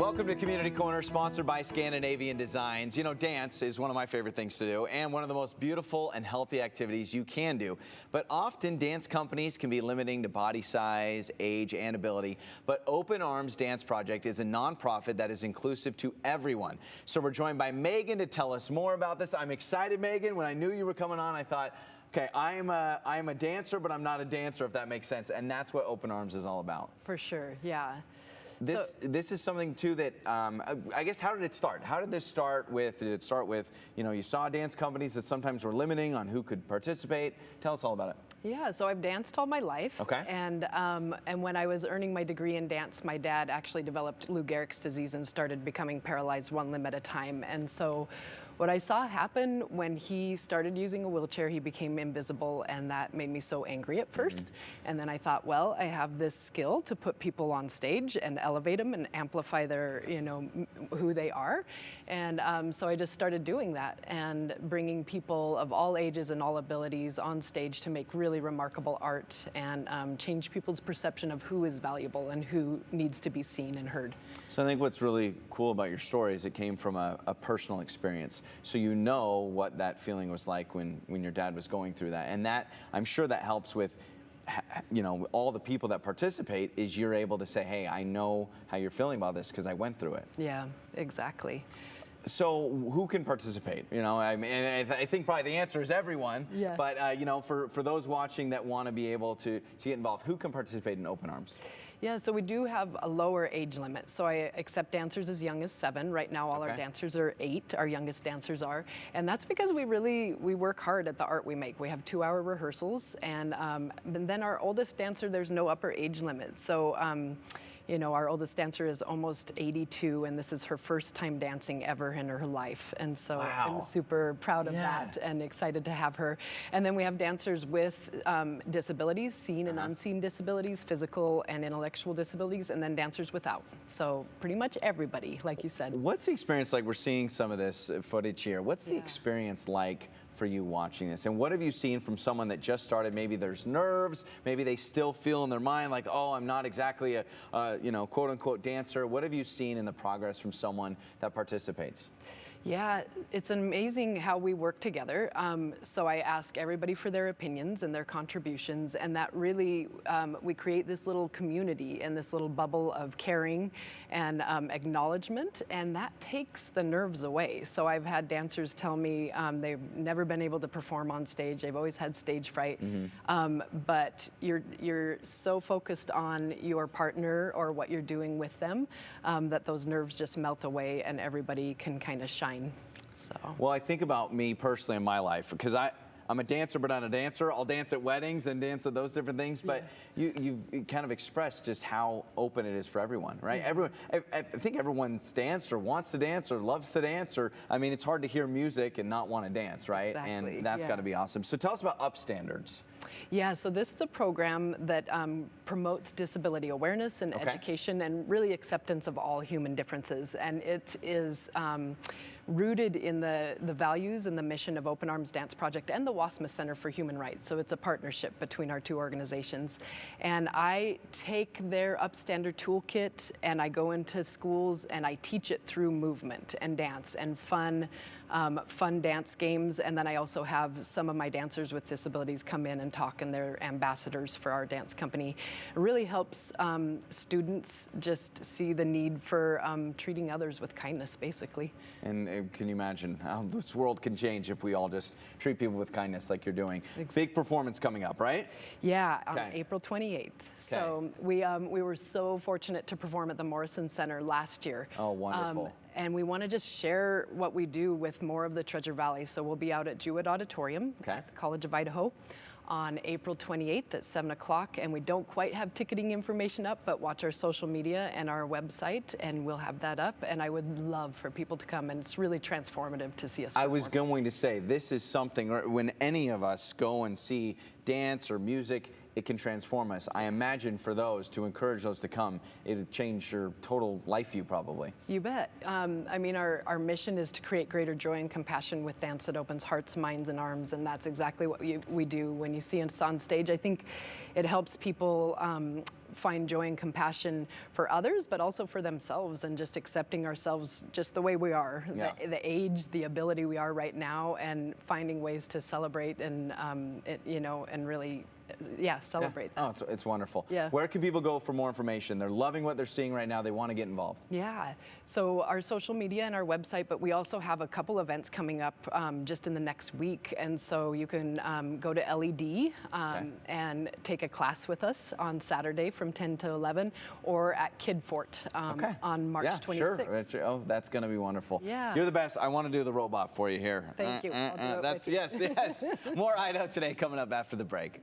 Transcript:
Welcome to Community Corner, sponsored by Scandinavian Designs. You know, dance is one of my favorite things to do and one of the most beautiful and healthy activities you can do. But often dance companies can be limiting to body size, age, and ability. But Open Arms Dance Project is a nonprofit that is inclusive to everyone. So we're joined by Megan to tell us more about this. I'm excited, Megan. When I knew you were coming on, I thought, okay, I'm a dancer, but I'm not a dancer, if that makes sense. And that's what Open Arms is all about. For sure, yeah. This is something too that I guess, how did it start? How did this start with? Did it start with, you know, you saw dance companies that sometimes were limiting on who could participate? Tell us all about it. Yeah, so I've danced all my life. Okay. And when I was earning my degree in dance, my dad actually developed Lou Gehrig's disease and started becoming paralyzed one limb at a time. And so what I saw happen when he started using a wheelchair, he became invisible, and that made me so angry at first. And then I thought, well, I have this skill to put people on stage and elevate them and amplify their, you know, who they are. And so I just started doing that and bringing people of all ages and all abilities on stage to make really remarkable art and change people's perception of who is valuable and who needs to be seen and heard. So I think what's really cool about your story is it came from a personal experience. So you know what that feeling was like when your dad was going through that. And that, I'm sure that helps with, you know, all the people that participate, is you're able to say, hey, I know how you're feeling about this because I went through it. Yeah, exactly. So who can participate? You know, I mean, I think probably the answer is everyone. Yeah. But you know, for those watching that want to be able to get involved, who can participate in Open Arms? Yeah, so we do have a lower age limit. So I accept dancers as young as 7. Right now, all our dancers are 8. Our youngest dancers are, and that's because we work hard at the art we make. We have 2-hour rehearsals, and then our oldest dancer, there's no upper age limit. So. You know, our oldest dancer is almost 82, and this is her first time dancing ever in her life. And so I'm super proud of that and excited to have her. And then we have dancers with disabilities, seen and unseen disabilities, physical and intellectual disabilities, and then dancers without. So pretty much everybody, like you said. What's the experience like? We're seeing some of this footage here. What's the experience like for you watching this? And what have you seen from someone that just started? Maybe there's nerves, maybe they still feel in their mind like, oh, I'm not exactly a you know, quote unquote dancer. What have you seen in the progress from someone that participates? Yeah, it's amazing how we work together. So I ask everybody for their opinions and their contributions, and that really, we create this little community and this little bubble of caring and acknowledgement, and that takes the nerves away. So I've had dancers tell me they've never been able to perform on stage. They've always had stage fright, but you're so focused on your partner or what you're doing with them that those nerves just melt away and everybody can kind of shine. So. Well, I think about me personally in my life, because I'm a dancer, but not a dancer. I'll dance at weddings and dance at those different things, but you kind of expressed just how open it is for everyone, right? Everyone, I think everyone's danced or wants to dance or loves to dance, or, I mean, it's hard to hear music and not want to dance, right? Exactly. And that's got to be awesome. So tell us about Up Standards. Yeah, so this is a program that promotes disability awareness and education and really acceptance of all human differences. And it is rooted in the values and the mission of Open Arms Dance Project and the WASMA Center for Human Rights. So it's a partnership between our two organizations. And I take their Upstander toolkit and I go into schools and I teach it through movement and dance and fun dance games. And then I also have some of my dancers with disabilities come in and talk, and they're ambassadors for our dance company. It really helps students just see the need for treating others with kindness, basically. And can you imagine how this world can change if we all just treat people with kindness like you're doing? Big performance coming up, right? Yeah, on April 28th. So we were so fortunate to perform at the Morrison Center last year. Oh, wonderful. And we want to just share what we do with more of the Treasure Valley. So we'll be out at Jewett Auditorium at the College of Idaho on April 28th at 7 o'clock. And we don't quite have ticketing information up, but watch our social media and our website, and we'll have that up. And I would love for people to come, and it's really transformative to see us perform. I was going to say, this is something, when any of us go and see dance or music, it can transform us. I imagine for those, to encourage those to come, it would change your total life view probably. You bet. I mean, our mission is to create greater joy and compassion with dance that opens hearts, minds, and arms, and that's exactly what we do. When you see us on stage, I think it helps people find joy and compassion for others, but also for themselves, and just accepting ourselves just the way we are, the age, the ability we are right now, and finding ways to celebrate and and really celebrate that. Oh, it's wonderful. Yeah. Where can people go for more information? They're loving what they're seeing right now. They want to get involved. Yeah, so our social media and our website, but we also have a couple events coming up just in the next week. And so you can go to LED and take a class with us on Saturday from 10 to 11, or at Kid Fort on March 26th. Sure. Oh, that's going to be wonderful. Yeah. You're the best. I want to do the robot for you here. Thank you. I'll do it with you. Yes. More Idaho Today coming up after the break.